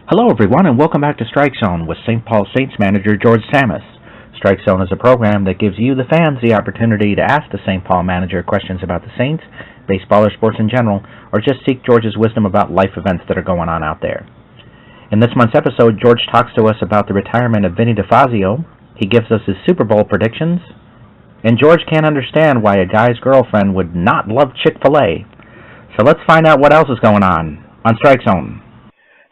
Hello, everyone, and welcome back to Strike Zone with St. Paul Saints Manager George Tsamis. Strike Zone is a program that gives you, the fans, the opportunity to ask the St. Paul manager questions about the Saints, baseball, or sports in general, or just seek George's wisdom about life events that are going on out there. In this month's episode, George talks to us about the retirement of Vinny DiFazio. He gives us his Super Bowl predictions, and George can't understand why a guy's girlfriend would not love Chick-Fil-A. So let's find out what else is going on Strike Zone.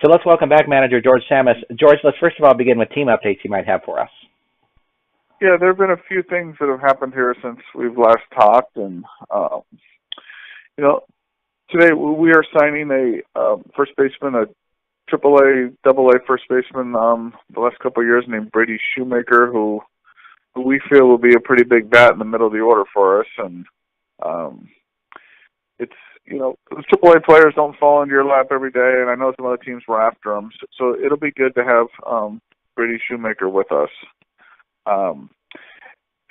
So let's welcome back Manager George Tsamis. George, let's first of all begin with team updates you might have for us. Yeah, there have been a few things that have happened here since we've last talked, and today we are signing a first baseman, a AAA, AA first baseman the last couple of years named Brady Shoemaker, who we feel will be a pretty big bat in the middle of the order for us, and those AAA players don't fall into your lap every day, and I know some other teams were after them, so it'll be good to have Brady Shoemaker with us.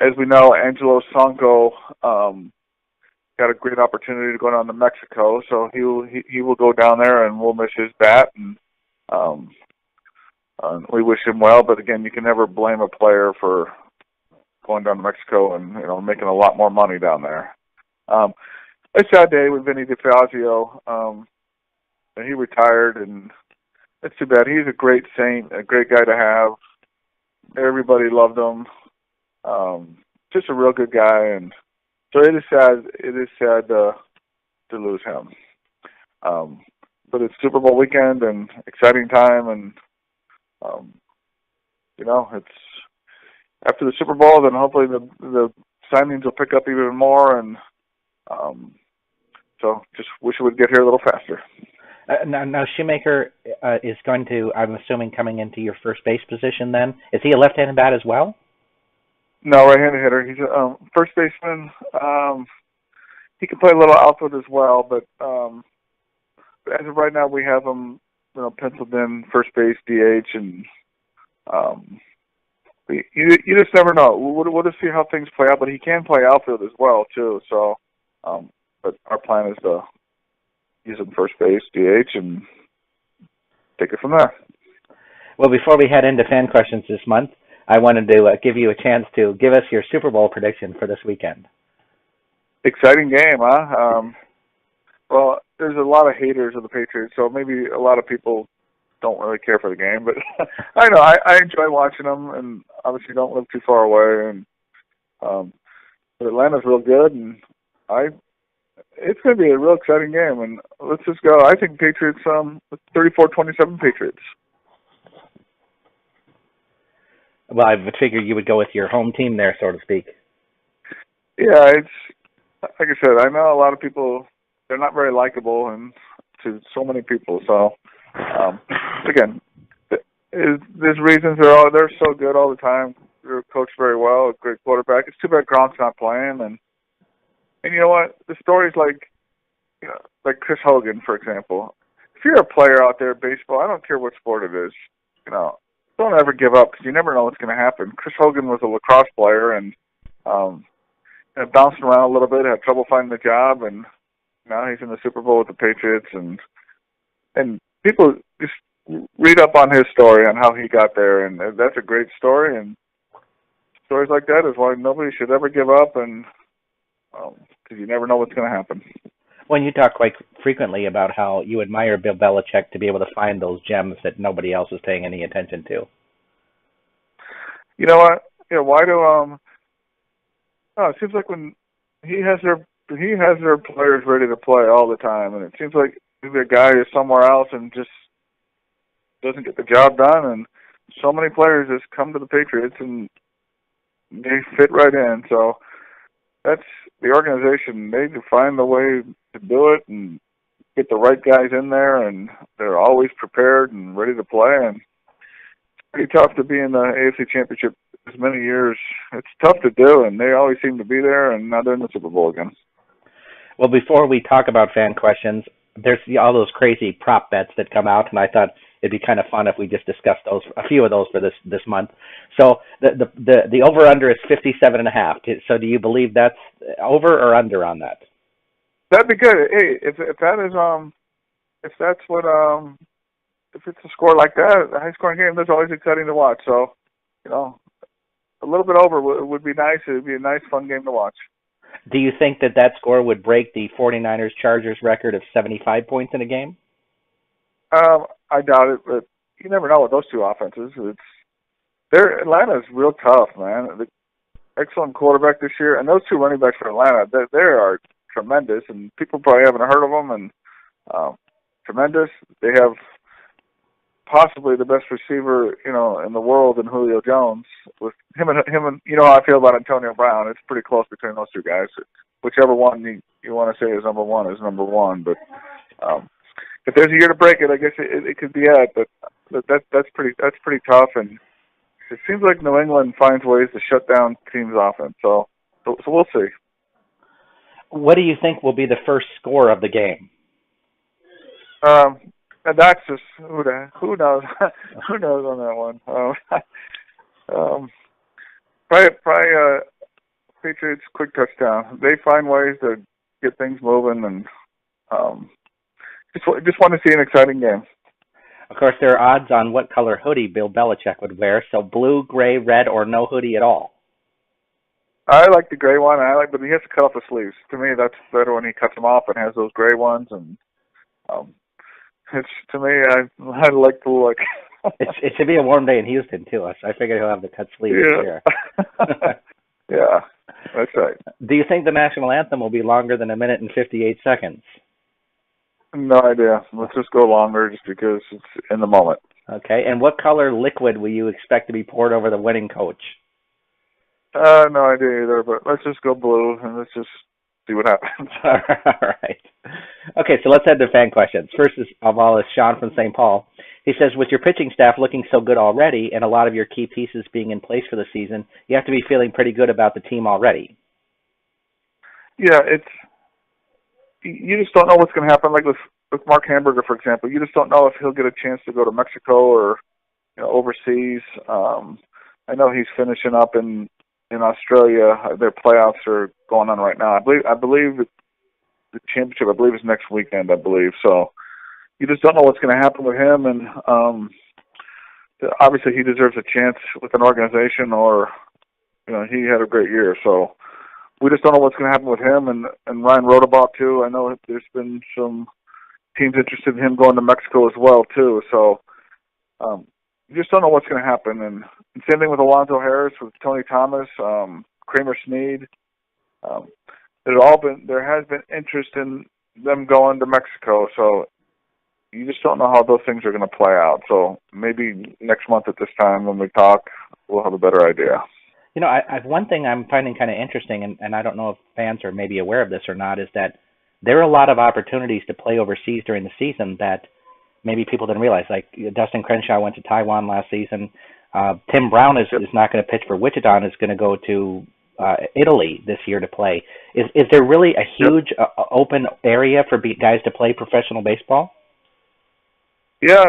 As we know, Angelo Sonko got a great opportunity to go down to Mexico, so he will go down there, and we'll miss his bat, and we wish him well. But again, you can never blame a player for going down to Mexico and making a lot more money down there. A sad day with Vinny DiFazio. And he retired, and it's too bad. He's a great Saint, a great guy to have. Everybody loved him. Just a real good guy, and so it is sad. It is sad to lose him. But it's Super Bowl weekend and exciting time, and it's after the Super Bowl. Then hopefully the signings will pick up even more, and so just wish it would get here a little faster. Now Shoemaker is going to, I'm assuming, coming into your first base position then. Is he a left-handed bat as well? No, right-handed hitter. He's a first baseman. He can play a little outfield as well, but as of right now, we have him penciled in first base, DH, and you just never know. We'll just see how things play out, but he can play outfield as well, too, so... but our plan is to use him first base, DH, and take it from there. Well, before we head into fan questions this month, I wanted to give you a chance to give us your Super Bowl prediction for this weekend. Exciting game, huh? Well, there's a lot of haters of the Patriots, so maybe a lot of people don't really care for the game, but I know I enjoy watching them, and obviously don't live too far away, and but Atlanta's real good, and it's going to be a real exciting game, and let's just go. I think Patriots, 34-27 Patriots. Well, I would figure you would go with your home team there, so to speak. Yeah, it's like I said. I know a lot of people; they're not very likable, and to so many people. So, again, there's reasons they're so good all the time. They're coached very well, a great quarterback. It's too bad Gronk's not playing, and you know what? The stories like Chris Hogan, for example. If you're a player out there in baseball, I don't care what sport it is, don't ever give up because you never know what's going to happen. Chris Hogan was a lacrosse player and bounced around a little bit, had trouble finding a job, and now he's in the Super Bowl with the Patriots. And people just read up on his story on how he got there, and that's a great story. And stories like that is why nobody should ever give up, and because you never know what's going to happen. Well, you talk quite frequently about how you admire Bill Belichick to be able to find those gems that nobody else is paying any attention to. You know what? Why do it seems like when he has their players ready to play all the time, and it seems like maybe a guy is somewhere else and just doesn't get the job done. And so many players just come to the Patriots and they fit right in. So that's the organization. They find the way to do it and get the right guys in there, and they're always prepared and ready to play. And it's pretty tough to be in the AFC Championship as many years. It's tough to do, and they always seem to be there, and now they're in the Super Bowl again. Well, before we talk about fan questions, there's all those crazy prop bets that come out, and I thought it'd be kind of fun if we just discussed a few of those for this month. So the over/under is 57.5. So do you believe that's over or under on that? That'd be good. Hey, if that is if that's what it's a score like that, a high-scoring game, that's always exciting to watch. So, a little bit over would be nice. It would be a nice, fun game to watch. Do you think that score would break the 49ers-Chargers record of 75 points in a game? I doubt it, but you never know with those two offenses. Atlanta's real tough, man. The excellent quarterback this year, and those two running backs for Atlanta, they are tremendous, and people probably haven't heard of them, and tremendous. They have possibly the best receiver, in the world in Julio Jones. With him and how I feel about Antonio Brown. It's pretty close between those two guys. Whichever one you want to say is number one is number one. But if there's a year to break it, I guess it could be it. But that's pretty tough, and it seems like New England finds ways to shut down teams' offense. So we'll see. What do you think will be the first score of the game? And that's just who knows who knows on that one. Probably Patriots quick touchdown. They find ways to get things moving, and just want to see an exciting game. Of course, there are odds on what color hoodie Bill Belichick would wear. So blue, gray, red, or no hoodie at all. I like the gray one. But he has to cut off the sleeves. To me, that's better when he cuts them off and has those gray ones. And to me, I like the look. It should be a warm day in Houston too. I figure he'll have the cut sleeves here. Yeah, that's right. Do you think the national anthem will be longer than 1 minute and 58 seconds? No idea. Let's just go longer just because it's in the moment. Okay. And what color liquid will you expect to be poured over the winning coach? No idea either, but let's just go blue and let's just see what happens. All right. Okay, so let's head to fan questions. First of all is Sean from St. Paul. He says, with your pitching staff looking so good already and a lot of your key pieces being in place for the season, you have to be feeling pretty good about the team already. Yeah, you just don't know what's going to happen. Like with Mark Hamburger, for example, you just don't know if he'll get a chance to go to Mexico or overseas. I know he's finishing up in Australia. Their playoffs are going on right now. I believe the championship, is next weekend, I believe. So you just don't know what's going to happen with him. And obviously he deserves a chance with an organization, or, he had a great year. So we just don't know what's going to happen with him. And Ryan Rodabaugh, too. I know there's been some teams interested in him going to Mexico as well, too. So you just don't know what's going to happen. And same thing with Alonzo Harris, with Tony Thomas, Kramer Sneed. There has been interest in them going to Mexico. So you just don't know how those things are going to play out. So maybe next month at this time when we talk, we'll have a better idea. One thing I'm finding kind of interesting, and I don't know if fans are maybe aware of this or not, is that there are a lot of opportunities to play overseas during the season that maybe people didn't realize. Like Dustin Crenshaw went to Taiwan last season. Tim Brown is not going to pitch for Wichita and is going to go to Italy this year to play. Is there really a huge open area for guys to play professional baseball? Yeah,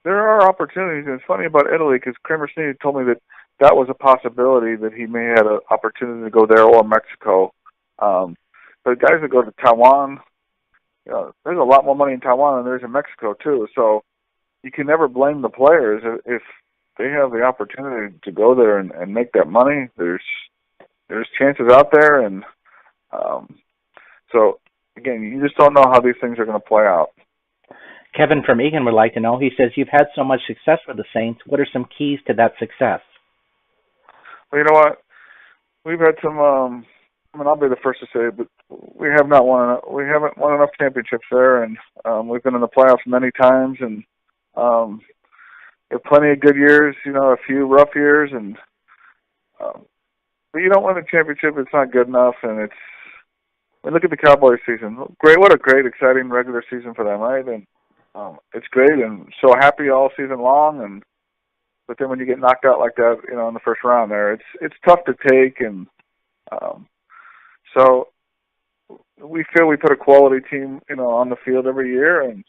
there are opportunities. And it's funny about Italy because Kramer Sneed told me that was a possibility, that he may have an opportunity to go there or Mexico. But guys that go to Taiwan, there's a lot more money in Taiwan than there is in Mexico too. So you can never blame the players if they have the opportunity to go there and make that money. There's chances out there, and so again, you just don't know how these things are going to play out. Kevin from Egan would like to know. He says, you've had so much success with the Saints. What are some keys to that success? Well, you know what? We've had some. I'll be the first to say it, but we haven't won enough championships there, and we've been in the playoffs many times, and there are plenty of good years, a few rough years, and but you don't win a championship, it's not good enough, and look at the Cowboys season. Great, what a great, exciting regular season for them, right? And it's great, and so happy all season long, but then when you get knocked out like that, in the first round there, it's tough to take, and so we feel we put a quality team, on the field every year, and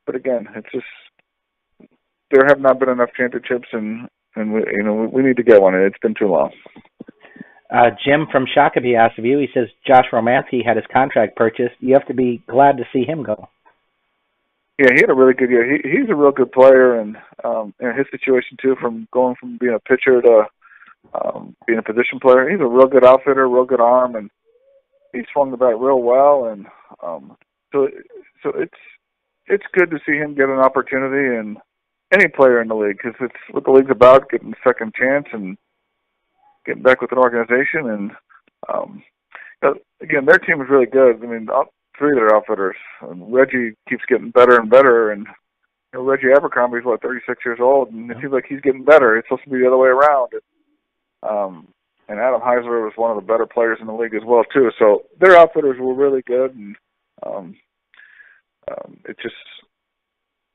but again, it's just there have not been enough championships, and we need to get one. It's been too long. Jim from Shakopee asked of you. He says Josh Romanski had his contract purchased. You have to be glad to see him go. Yeah, he had a really good year. He's a real good player, and in his situation too, from going from being a pitcher to being a position player, he's a real good outfitter, real good arm, and he swung the bat real well. And so it's good to see him get an opportunity, and any player in the league, because it's what the league's about, getting a second chance and getting back with an organization. And again, their team is really good. I mean, three of their outfitters. And Reggie keeps getting better and better, and Reggie Abercrombie's 36 years old, and it seems like he's getting better. It's supposed to be the other way around. And Adam Heisler was one of the better players in the league as well too. So their outfitters were really good, and it just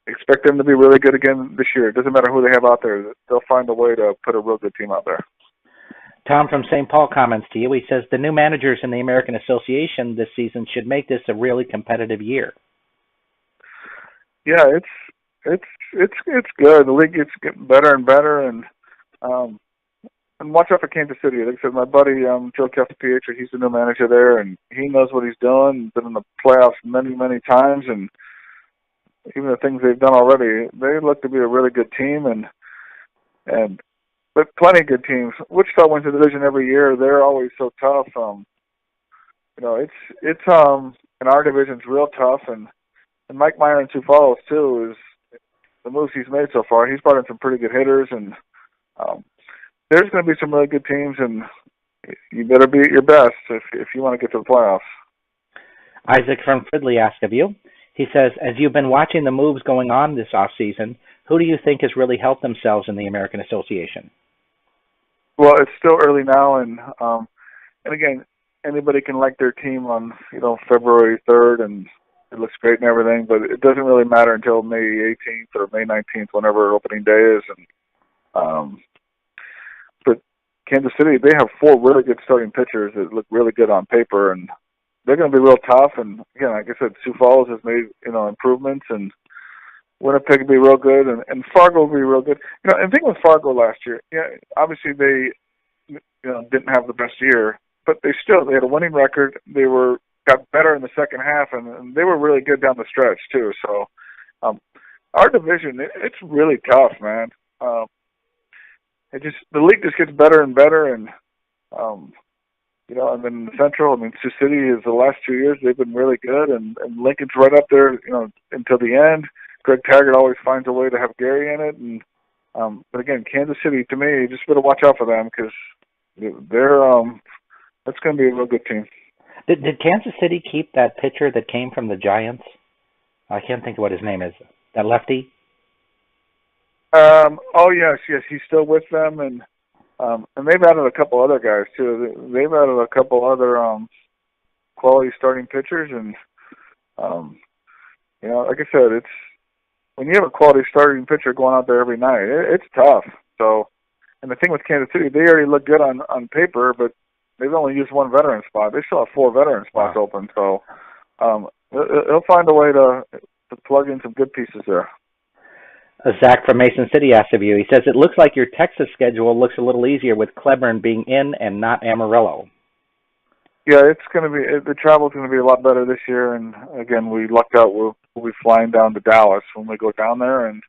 expect them to be really good again this year. It doesn't matter who they have out there; they'll find a way to put a real good team out there. Tom from St. Paul comments to you. He says the new managers in the American Association this season should make this a really competitive year. Yeah, it's good. The league gets getting better and better, and watch out for Kansas City. Like I said, my buddy Joe Castapietro, he's the new manager there, and he knows what he's doing. Been in the playoffs many, many times, and even the things they've done already, they look to be a really good team, but plenty of good teams. Wichita wins the division every year. They're always so tough. It's in our division's real tough, and Mike Meyer in Sioux Falls too is the moves he's made so far. He's brought in some pretty good hitters, and there's going to be some really good teams, and you better be at your best if you want to get to the playoffs. Isaac from Fridley asks of you. He says, as you've been watching the moves going on this offseason, who do you think has really helped themselves in the American Association? Well, it's still early now, and again, anybody can like their team on February 3rd, and it looks great and everything, but it doesn't really matter until May 18th or May 19th, whenever opening day is. And but Kansas City, they have 4 really good starting pitchers that look really good on paper, and they're going to be real tough. And again, like I said, Sioux Falls has made improvements, and Winnipeg will be real good, and Fargo will be real good. And the thing with Fargo last year, obviously they didn't have the best year, but they had a winning record. They got better in the second half, and they were really good down the stretch too. So our division, it's really tough, man. The league just gets better and better, and and then the Central, I mean, Sioux City is the last 2 years they've been really good, and Lincoln's right up there, until the end. Greg Taggart always finds a way to have Gary in it, and but again, Kansas City, to me, you just better watch out for them, because that's going to be a real good team. Did Kansas City keep that pitcher that came from the Giants? I can't think of what his name is. That lefty? Oh yes, he's still with them, and they've added a couple other guys too. They've added a couple other quality starting pitchers, and like I said, it's when you have a quality starting pitcher going out there every night, it's tough. So, and the thing with Kansas City, they already look good on paper, but they've only used 1 veteran spot. They still have 4 veteran spots open. So, he'll find a way to plug in some good pieces there. Zach from Mason City asks of you. He says, it looks like your Texas schedule looks a little easier with Cleburne being in and not Amarillo. Yeah, the travel's going to be a lot better this year. And again, we lucked out. We'll be flying down to Dallas when we go down there, and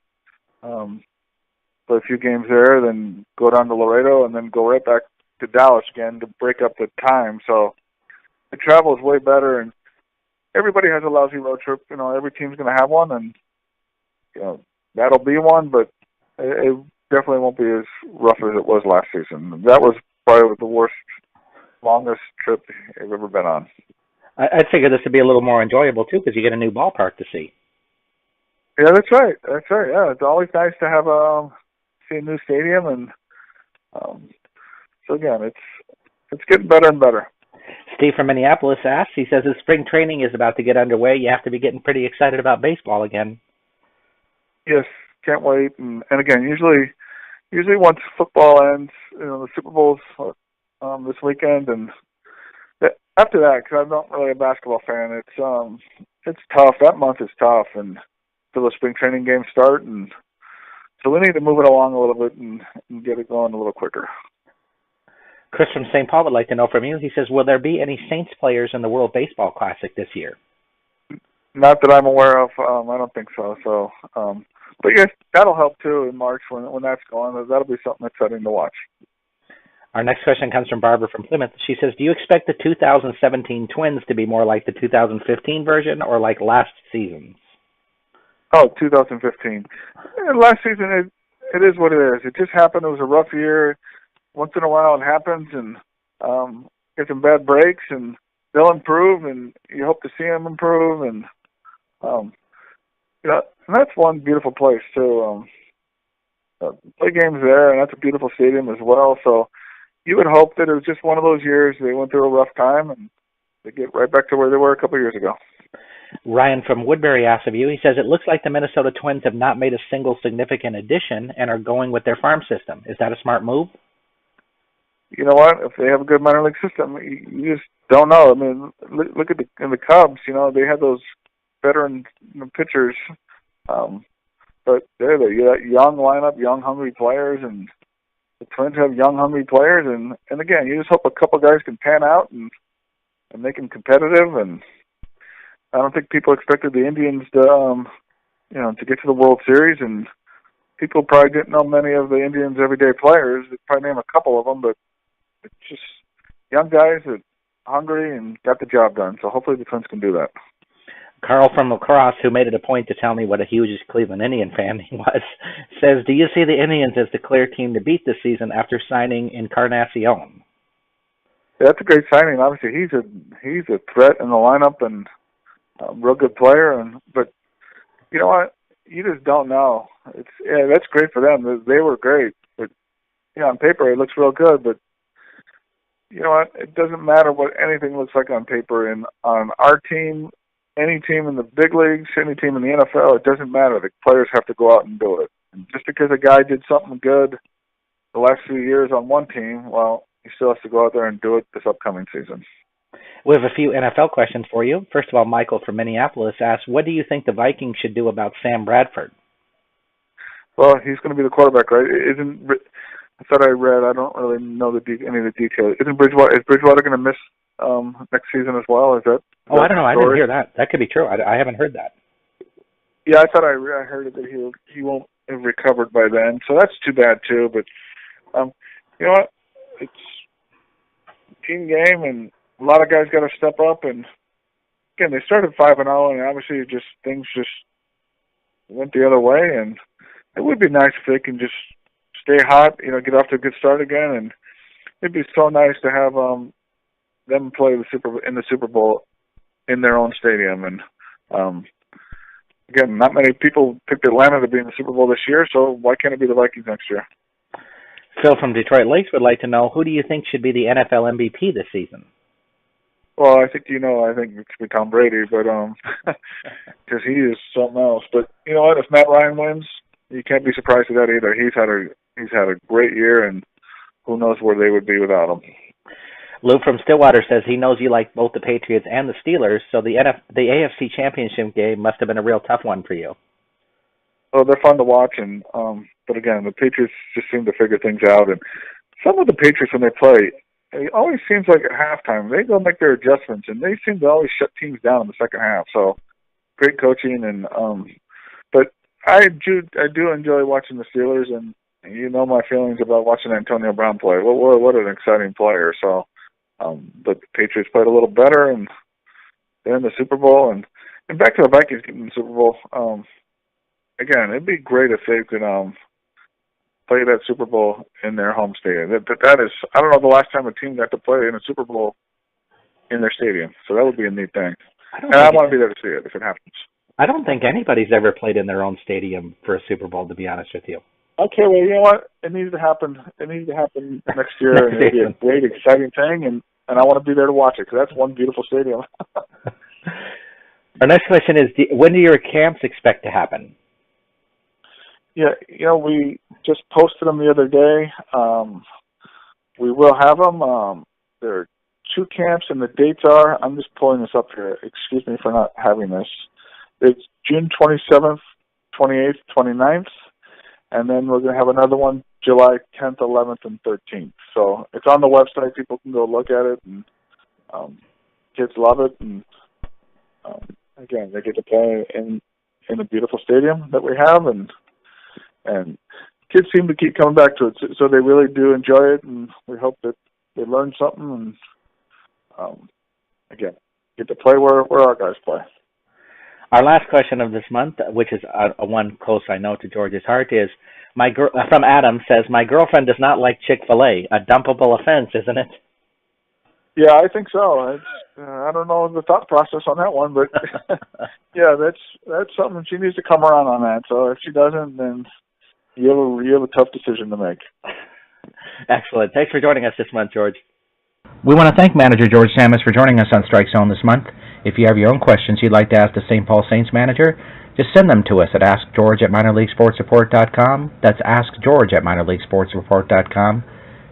play a few games there, then go down to Laredo, and then go right back to Dallas again to break up the time. So the travel is way better, and everybody has a lousy road trip. Every team's going to have one, and that'll be one, but it definitely won't be as rough as it was last season. That was probably the worst, longest trip I've ever been on. I'd figure this would be a little more enjoyable, too, because you get a new ballpark to see. Yeah, that's right. Yeah, it's always nice to have see a new stadium, and so again, it's getting better and better. Steve from Minneapolis asks, he says, as spring training is about to get underway, you have to be getting pretty excited about baseball again. Yes, can't wait. And again, usually once football ends, the Super Bowl's this weekend, and after that, because I'm not really a basketball fan, it's tough. That month is tough, and till the spring training games start, and so we need to move it along a little bit and get it going a little quicker. Chris from St. Paul would like to know from you. He says, will there be any Saints players in the World Baseball Classic this year? Not that I'm aware of. I don't think so. So, but yes, that'll help too in March when that's going. That'll be something exciting to watch. Our next question comes from Barbara from Plymouth. She says, do you expect the 2017 Twins to be more like the 2015 version or like last season's? Oh, 2015. Last season, it is what it is. It just happened. It was a rough year. Once in a while it happens, and get some bad breaks, and they'll improve, and you hope to see them improve. And, and that's one beautiful place, too. Play games there, and that's a beautiful stadium as well. So you would hope that it was just one of those years they went through a rough time, and they get right back to where they were a couple of years ago. Ryan from Woodbury asks of you, he says, it looks like the Minnesota Twins have not made a single significant addition and are going with their farm system. Is that a smart move? You know what? If they have a good minor league system, you just don't know. I mean, look at the Cubs. They had those veteran pitchers, but they're the young lineup, young hungry players, and the Twins have young hungry players. And again, you just hope a couple guys can pan out and make them competitive. And I don't think people expected the Indians to get to the World Series, and people probably didn't know many of the Indians' everyday players. They probably name a couple of them, but it's just young guys that are hungry and got the job done. So hopefully the Twins can do that. Carl from La Crosse, who made it a point to tell me what a huge Cleveland Indian fan he was, says, do you see the Indians as the clear team to beat this season after signing Encarnacion? Yeah, that's a great signing. Obviously, he's a threat in the lineup and a real good player. But you know what? You just don't know. That's great for them. They were great. But on paper it looks real good. But you know what? It doesn't matter what anything looks like on paper. And on our team, any team in the big leagues, any team in the NFL, it doesn't matter. The players have to go out and do it. And just because a guy did something good the last few years on one team, well, he still has to go out there and do it this upcoming season. We have a few NFL questions for you. First of all, Michael from Minneapolis asks, what do you think the Vikings should do about Sam Bradford? Well, he's going to be the quarterback, right? I thought I read. I don't really know any of the details. Is Bridgewater going to miss next season as well? Is that? Oh, I don't know. I didn't hear that. That could be true. I haven't heard that. Yeah, I thought I heard it that he won't have recovered by then. So that's too bad too. But you know what? It's a team game, and a lot of guys got to step up. And again, they started 5-0, and obviously things just went the other way. And it would be nice if they can just stay hot, get off to a good start again. And it'd be so nice to have them play in the Super Bowl in their own stadium. And again, not many people picked Atlanta to be in the Super Bowl this year, so why can't it be the Vikings next year? Phil from Detroit Lakes would like to know, who do you think should be the NFL MVP this season? Well, I think it should be Tom Brady, but because he is something else. But you know what? If Matt Ryan wins, you can't be surprised at that either. He's had a great year, and who knows where they would be without him. Lou from Stillwater says he knows you like both the Patriots and the Steelers, so the AFC Championship game must have been a real tough one for you. Well, they're fun to watch, and but again, the Patriots just seem to figure things out. And some of the Patriots, when they play, it always seems like at halftime they go make their adjustments, and they seem to always shut teams down in the second half. So great coaching, and but I do enjoy watching the Steelers, and you know my feelings about watching Antonio Brown play. What an exciting player! So, but the Patriots played a little better, and they're in the Super Bowl, and back to the Vikings getting in the Super Bowl. Again, it'd be great if they could play that Super Bowl in their home stadium. That is, I don't know the last time a team got to play in a Super Bowl in their stadium, so that would be a neat thing. I want to be there to see it if it happens. I don't think anybody's ever played in their own stadium for a Super Bowl, to be honest with you. Okay, well, you know what? It needs to happen. It needs to happen next year, and it'll be a great, exciting thing, and I want to be there to watch it, because that's one beautiful stadium. Our next question is, when do your camps expect to happen? Yeah, we just posted them the other day. We will have them. There are 2 camps, and the dates are, I'm just pulling this up here. Excuse me for not having this. It's June 27th, 28th, 29th, and then we're going to have another one July 10th, 11th, and 13th. So it's on the website. People can go look at it, and kids love it. And again, they get to play in a beautiful stadium that we have, and kids seem to keep coming back to it, so they really do enjoy it, and we hope that they learn something, and again, get to play where our guys play. Our last question of this month, which is one close, I know, to George's heart, is from Adam, says, my girlfriend does not like Chick-fil-A. A dumpable offense, isn't it? Yeah, I think so. I don't know the thought process on that one, but yeah, that's something she needs to come around on that. So if she doesn't, then you have a tough decision to make. Excellent. Thanks for joining us this month, George. We want to thank Manager George Tsamis for joining us on Strike Zone this month. If you have your own questions you'd like to ask the St. Paul Saints manager, just send them to us at AskGeorge@MinorLeagueSportsReport.com. That's AskGeorge@MinorLeagueSportsReport.com.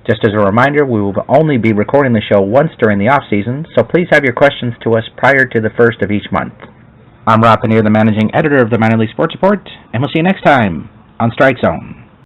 Just as a reminder, we will only be recording the show once during the off-season, so please have your questions to us prior to the first of each month. I'm Rob Pannier, the managing editor of the Minor League Sports Report, and we'll see you next time on Strike Zone.